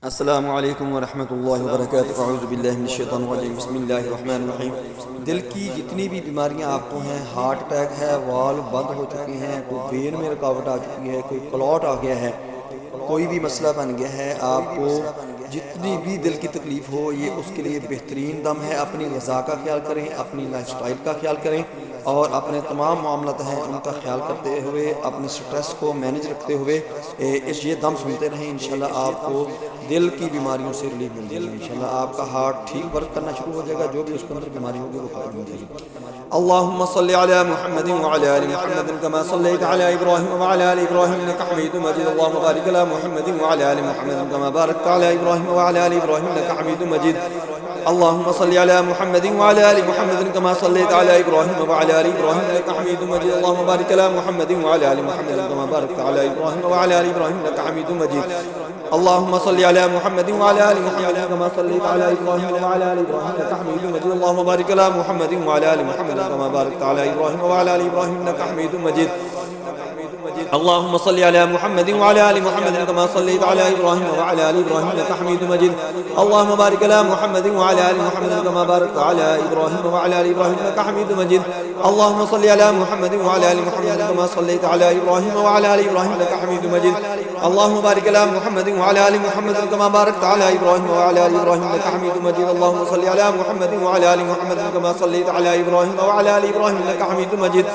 अस्सलामु अलैकुम वरहमतुल्लाहि वबरकातुहू। अऊज़ु बिल्लाहि मिनश्शैतानिर रजीम। बिस्मिल्लाहिर रहमानिर रहीम। दिल की जितनी भी बीमारियां आपको हैं, हार्ट अटैक है, वाल्व बंद हो चुके हैं, कोई वेन में रुकावट आ चुकी है, कोई क्लॉट आ गया है, कोई भी मसला बन गया है, आपको जितनी भी दिल की तकलीफ़ हो, ये उसके लिए बेहतरीन दम है। अपनी ग़िज़ा का ख्याल करें, अपनी लाइफस्टाइल का ख्याल करें और अपने तमाम मामलात हैं उनका ख्याल करते हुए, अपने स्ट्रेस को मैनेज रखते हुए ये दम सुनते रहें। इंशाल्लाह आपको दिल की बीमारियों से रिलीफ मिल जाएगी। इंशाल्लाह आपका हार्ट ठीक वर्क करना शुरू हो जाएगा, जो भी उसके अंदर बीमारी होगी वो खत्म हो जाएगी। अल्लाहुम्मा सल्लि अला मुहम्मदिन व अला आलि मुहम्मदिन कमा सल्लैता अला इब्राहीम व अला आलि इब्राहीम इन्नका हमीदुम मजीद। अल्लाहुम्मा बारिक अला मुहम्मदिन व अला आलि मुहम्मदिन कमा बारकता अला इब्राहीम व अला आलि इब्राहीम इन्नका हमीदुम मजीद। अल्लाहुम्मा सल्लि अला मुहम्मदिन व अला आलि मुहम्मदिन कमा सल्लैता अला इब्राहीम व अला आलि इब्राहीम इन्नका हमीदुम मजीद। अल्लाहुम्मा बारिक अला मुहम्मदिन व अला आलि मुहम्मदिन कमा बारकता अला इब्राहीम व अला आलि इब्राहीम इन्नका हमीदुम मजीद। अल्लाहुम्मा सल्लि अला मुहम्मदिन व अला आलि मुहम्मदिन कमा सल्लैता अला इब्राहीम व अला आलि इब्राहीम इन्नका हमीदुम मजीद। अल्लाहुम्मा बारिक अला मुहम्मदिन व अला आलि मुहम्मदिन कमा बारकता अला इब्राहीम व अला आलि इब्राहीम इन्नका हमीदुम मजीद। اللهم صل على محمد وعلى ال محمد كما صليت على ابراهيم وعلى ال ابراهيم انك حميد مجيد. اللهم بارك على محمد وعلى ال محمد كما باركت على ابراهيم وعلى ال ابراهيم انك حميد مجيد. اللهم صل على محمد وعلى ال محمد كما صليت على ابراهيم وعلى ال ابراهيم انك حميد مجيد. اللهم بارك على محمد وعلى ال محمد كما باركت على ابراهيم وعلى ال ابراهيم انك حميد مجيد. اللهم صل على محمد وعلى ال محمد كما صليت على ابراهيم وعلى ال ابراهيم انك حميد مجيد.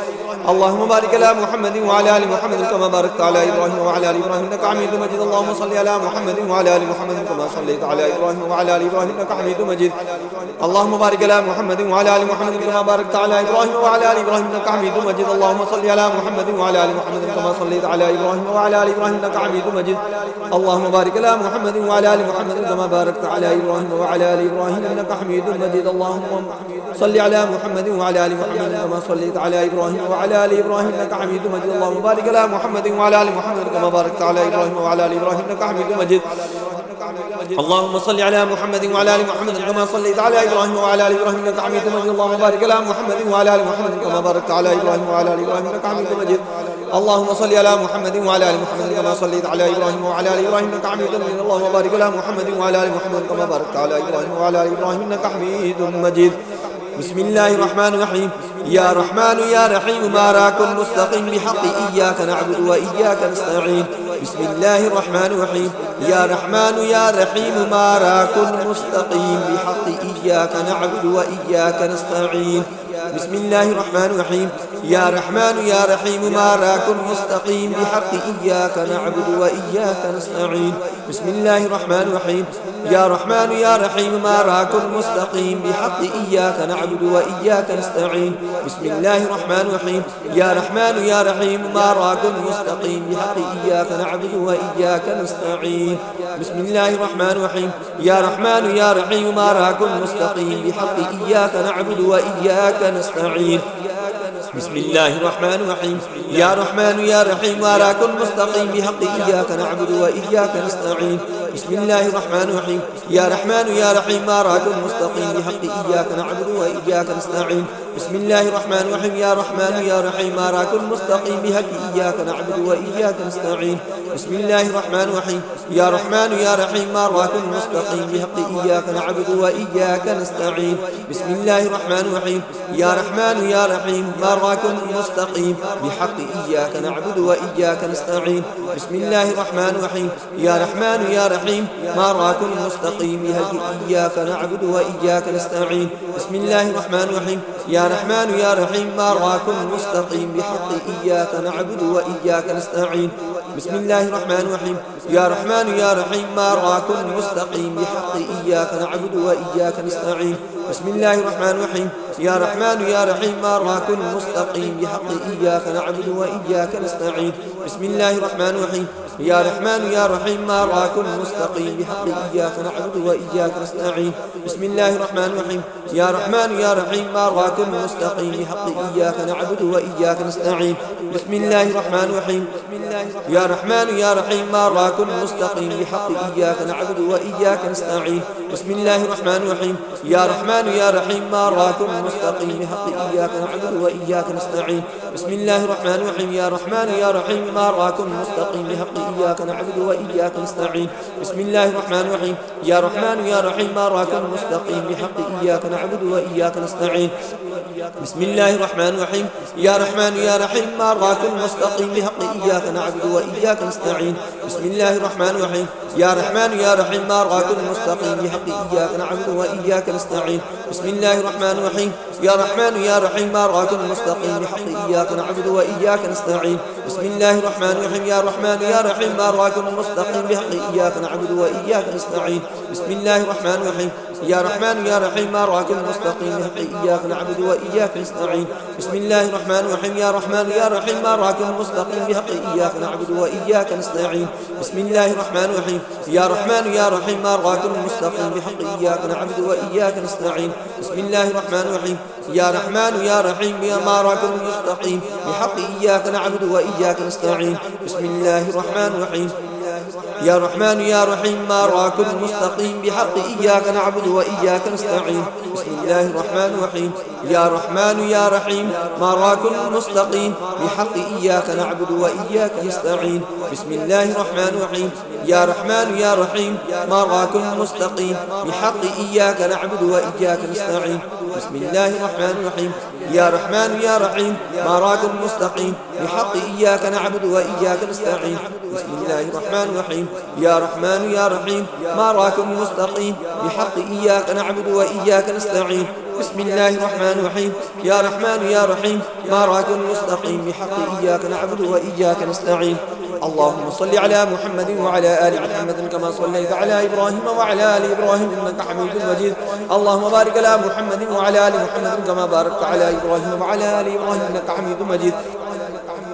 اللهم بارك على محمد وعلى ال محمد كما باركت على ابراهيم وعلى ال ابراهيم انك حميد مجيد. اللهم صل على محمد وعلى ال محمد كما صليت على ابراهيم وعلى ال ابراهيم انك حميد مجيد. اللهم بارك على محمد وعلى ال محمد كما باركت على ابراهيم وعلى ال ابراهيم انك حميد مجيد. اللهم صل على محمد وعلى ال محمد كما صليت على ابراهيم وعلى ال ابراهيم انك حميد مجيد. اللهم بارك على محمد وعلى ال محمد كما باركت على ابراهيم وعلى ال ابراهيم انك حميد مجيد. اللهم صل على محمد وعلى ال محمد كما صليت على ابراهيم وعلى ال ابراهيم انك حميد مجيد. اللهم بارك على محمد وعلى ال محمد كما باركت على ابراهيم وعلى ال ابراهيم انك حميد مجيد. اللهم صل على محمد وعلى ال محمد كما صليت على ابراهيم وعلى ال ابراهيم انك حميد مجيد. اللهم بارك على محمد وعلى ال محمد كما باركت على ابراهيم وعلى ال ابراهيم انك حميد مجيد. اللهم صل على محمد وعلى ال محمد كما صليت على ابراهيم وعلى ال ابراهيم انك حميد مجيد. اللهم بارك على محمد وعلى ال محمد كما باركت على ابراهيم وعلى ال ابراهيم انك حميد مجيد. بسم الله الرحمن الرحيم. يا رحمن يا رحيم ماراك مستقيم بحق إياك نعبد وإياك نستعين. بسم الله الرحمن الرحيم. يا رحمن يا رحيم ماراك مستقيم بحق إياك نعبد وإياك نستعين. بسم الله الرحمن الرحيم. يا رحمن يا رحيم ماراك مستقيم بحق إياك نعبد وإياك نستعين. بسم الله الرحمن الرحيم. يا رحمن يا رحيم ماراك مستقيم بحق إياك نعبد وإياك نستعين. بسم الله الرحمن الرحيم. يا رحمن يا رحيم ماراك مستقيم بحق إياك نعبد وإياك نستعين. بسم الله الرحمن الرحيم. يا رحمن يا رحيم ماراك مستقيم بحق إياك نعبد وإياك نستعين. بسم الله الرحمن الرحيم. يا رحمن يا رحيم ماراك مستقيم بحق إياك نعبد وإياك نستعين. بسم الله الرحمن الرحيم. يا رحمن يا رحيم ماراك مستقيم بحق إياك نعبد وإياك نستعين. بسم الله الرحمن الرحيم. يا رحمن يا رحيم ماراك مستقيم بحق إياك نعبد وإياك نستعين. بسم الله الرحمن الرحيم. يا رحمن يا رحيم ماراك مستقيم بحق إياك نعبد وإياك نستعين. بسم الله الرحمن الرحيم. يا رحمن يا رحيم ماراك مستقيم بحق إياك نعبد وإياك نستعين. بسم الله الرحمن الرحيم. يا رحمن يا رحيم ماراك مستقيم بحق إياك نعبد وإياك نستعين. بسم الله الرحمن الرحيم. يا رحمن يا رحيم ماراك مستقيم بحق إياك نعبد وإياك نستعين. بسم الله الرحمن الرحيم. يا رحمن يا رحيم ماراك مستقيم بحق إياك نعبد وإياك نستعين. بسم الله الرحمن الرحيم. يا رحمن يا رحيم ماراك مستقيم بحق إياك نعبد وإياك نستعين. بسم الله الرحمن الرحيم. يا رحمن يا رحيم ماراك مستقيم بحق إياك نعبد وإياك نستعين. بسم الله الرحمن الرحيم. يا رحمن يا رحيم ماراك مستقيم بحق إياك نعبد وإياك نستعين. بسم الله الرحمن الرحيم. يا رحمن يا رحيم ماراك مستقيم بحق إياك نعبد وإياك نستعين. بسم الله الرحمن الرحيم يا رحمن يا رحيم صراط مستقيم بحق إياك نعبد وإياك نستعين بسم الله الرحمن الرحيم يا رحمن يا رحيم صراط مستقيم بحق إياك نعبد وإياك نستعين بسم الله الرحمن الرحيم يا رحمن يا رحيم صراط مستقيم بحق إياك نعبد وإياك نستعين بسم الله الرحمن الرحيم يا رحمن يا رحيم صراط مستقيم بحق إياك نعبد وإياك نستعين بسم الله الرحمن الرحيم يا رحمن يا رحيم صراط مستقيم بحق إياك نعبد وإياك نستعين بسم الله الرحمن الرحيم يا رحمن يا رحيم صراط مستقيم بحق إياك نعبد وإياك نستعين بسم الله الرحمن الرحيم يا رحمن يا رحيم صراط مستقيم بحق إياك نعبد وإياك نستعين بسم الله الرحمن الرحيم يا رحمن يا رحيم صراط مستقيم بحق إياك نعبد وإياك نستعين بسم الله الرحمن الرحيم يا رحمن يا رحيم صراط مستقيم بحق إياك نعبد وإياك نستعين بسم الله الرحمن الرحيم يا رحمن يا رحيم صراط مستقيم بحق إياك نعبد وإياك نستعين بسم الله الرحمن الرحيم يا رحمن يا رحيم صراط مستقيم بحق إياك نعبد وإياك نستعين بسم الله الرحمن الرحيم يا رحمن يا رحيم صراط مستقيم بحق إياك نعبد وإياك نستعين بسم الله الرحمن الرحيم يا رحمن يا رحيم صراط مستقيم بحق إياك نعبد وإياك نستعين بسم الله الرحمن الرحيم يا رحمن يا رحيم صراط مستقيم بحق إياك نعبد وإياك نستعين بسم الله الرحمن الرحيم يا رحمن يا رحيم صراط مستقيم بحق إياك نعبد وإياك نستعين بسم الله الرحمن الرحيم يا رحمن يا رحيم صراط مستقيم بحق إياك نعبد وإياك نستعين بسم الله الرحمن الرحيم يا رحمن يا رحيم صراط مستقيم بحق إياك نعبد وإياك نستعين اللهم صل على محمد وعلى آل محمد كما صليت على إبراهيم وعلى آل إبراهيم إنك حميد مجيد اللهم بارك على محمد وعلى آل محمد كما باركت على إبراهيم وعلى آل إبراهيم إنك حميد مجيد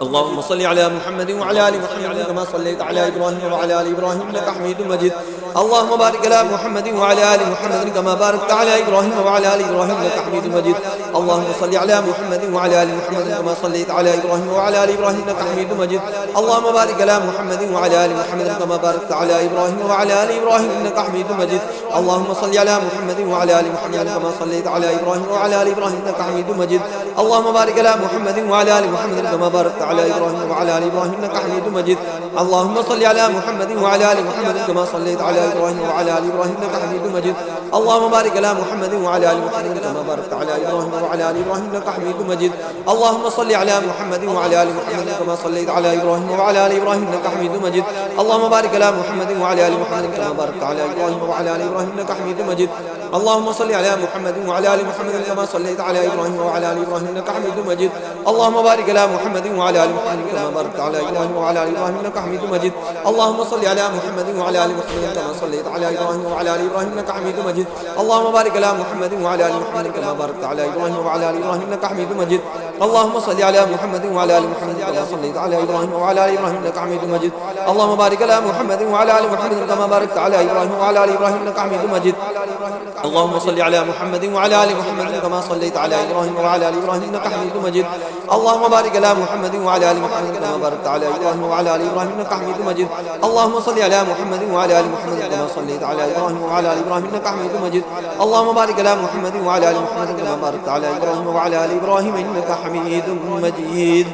اللهم صل على محمد وعلى آل محمد كما صليت على إبراهيم وعلى آل إبراهيم إنك حميد مجيد اللهم بارك على محمد وعلى آل محمد كما باركت على إبراهيم وعلى آل إبراهيم إنك حميد مجيد اللهم صل على محمد وعلى آل محمد كما صليت على إبراهيم وعلى آل إبراهيم إنك حميد مجيد اللهم بارك على محمد وعلى آل محمد كما باركت على إبراهيم وعلى آل إبراهيم إنك حميد مجيد اللهم صل على محمد وعلى آل محمد كما صليت على إبراهيم وعلى آل إبراهيم إنك حميد مجيد اللهم بارك على محمد وعلى آل محمد كما باركت على إبراهيم وعلى آل إبراهيم إنك حميد مجيد اللهم صل على محمد وعلى آل محمد كما صليت على إبراهيم وعلى آل إبراهيم إنك حميد مجيد اللهم بارك على محمد وعلى آل محمد كما باركت على إبراهيم وعلى آل إبراهيم إنك حميد مجيد اللهم صل على محمد وعلى آل محمد كما صليت على إبراهيم وعلى آل إبراهيم إنك حميد مجيد اللهم بارك على محمد وعلى آل محمد كما باركت على إبراهيم وعلى آل إبراهيم إنك حميد مجيد اللهم صل على محمد وعلى آل محمد كما صليت على إبراهيم وعلى آل إبراهيم إنك حميد مجيد اللهم بارك على محمد وعلى آل محمد كما باركت على إبراهيم وعلى آل إبراهيم إنك حميد مجيد اللهم صل على محمد وعلى آل محمد كما صليت على إبراهيم وعلى آل إبراهيم إنك حميد مجيد اللهم بارك على محمد وعلى آل محمد كما باركت على إبراهيم وعلى آل إبراهيم إنك حميد مجيد اللهم صل على محمد وعلى آل محمد كما صليت على إبراهيم وعلى آل إبراهيم إنك حميد مجيد اللهم بارك على محمد وعلى آل محمد كما باركت على إبراهيم وعلى آل إبراهيم إنك حميد مجيد اللهم صل على محمد وعلى آل محمد كما صليت على إبراهيم وعلى آل إبراهيم إنك حميد مجيد اللهم بارك على محمد وعلى آل محمد كما باركت على إبراهيم وعلى آل إبراهيم إنك حميد مجيد اللهم صل على محمد وعلى آل محمد كما صليت على إبراهيم وعلى آل إبراهيم إنك حميد مجيد اللهم بارك على محمد وعلى آل محمد كما باركت على إبراهيم وعلى آل إبراهيم إنك حميد مجيد.